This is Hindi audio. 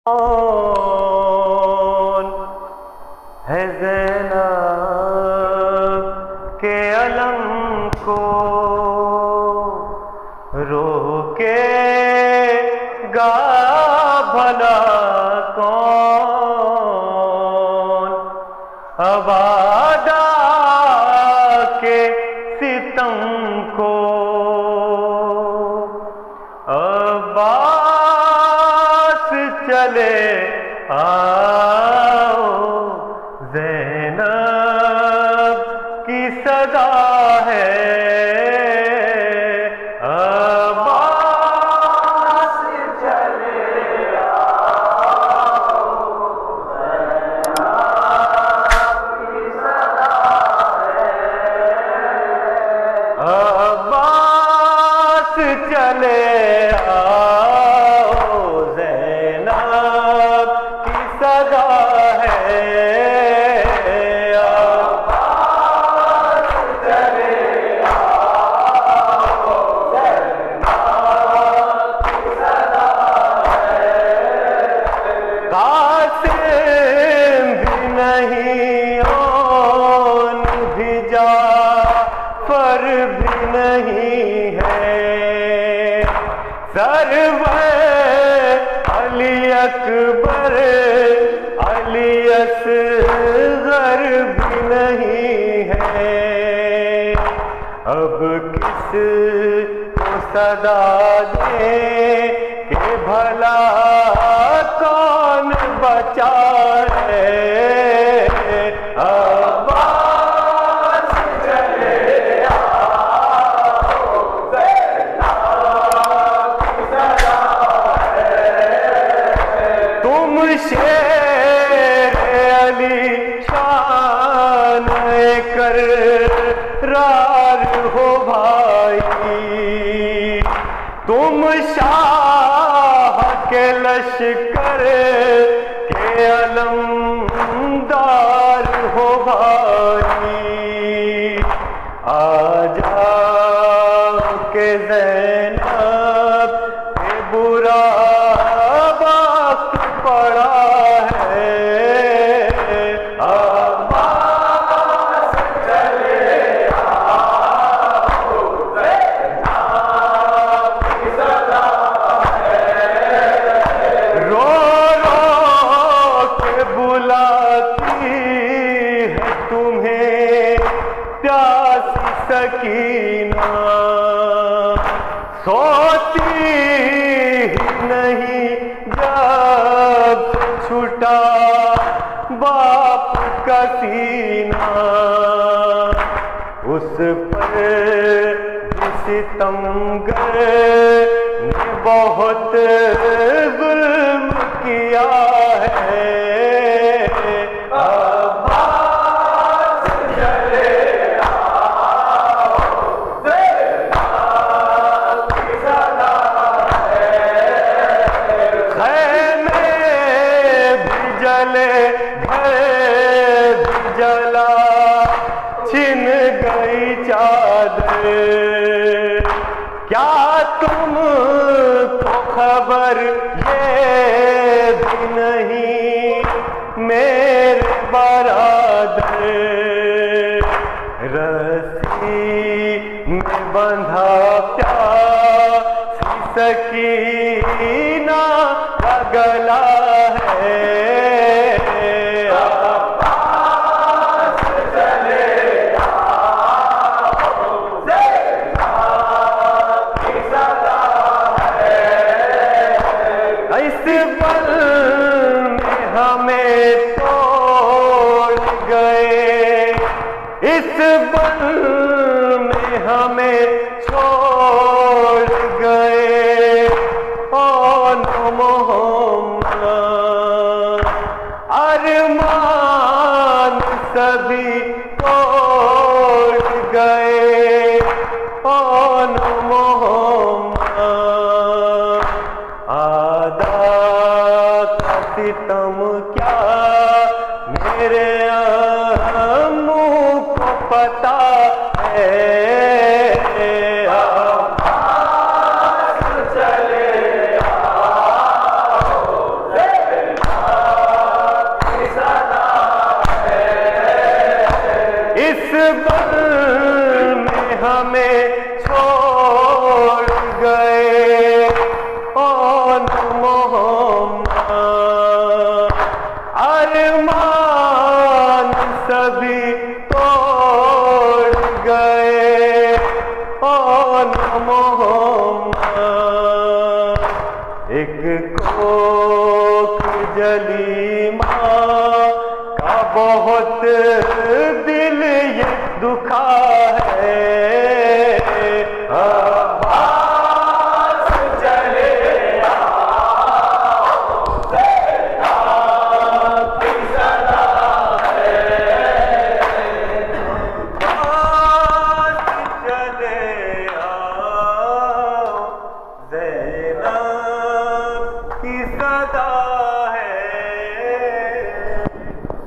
कौन है ज़ैनब के अलम को रोकेगा भला कौन। अबादा के सितम को अब्बास चले आओ, ज़ैनब की सदा है। अब्बास चले आओ, ज़ैनब की सदा है। अब्बास चले पर भी नहीं है, सरवर अली अकबर अली असगर भी नहीं है। अब किस को सदा दे के भला कौन बचा है। शेर अली शान कर रार हो भाई, तुम शाह के लश्कर के अलमदार हो भाई। आ जाओ के ज़ैनब के बुरा पड़ा है। अब्बास चले आओ, ज़ैनब की सदा है। रो रो के बुलाती है तुम्हें प्यासी सकीना, सोती ही नहीं जब छूटा बाप का सीना। उस पर सितमगर ने बहुत जुल्म किया है। अब्बास चले आओ, ज़ैनब की सदा है। खैमे जले घर जला, छिन गई चादर। क्या तुमको खबर ये भी नहीं मेरे बरादर, रस्सी में बंधा प्यासी सकीना का गला है। अब्बास चले आओ, ज़ैनब की सदा है। इस पल में हमें तोड़ गए, इस पल में हमें छोड़ गए। मोहम्मद अरमान सभी तोड़ गए। मोहम्मद आदा का सितम क्या मेरे मुँह को पता है। चले आओ, जली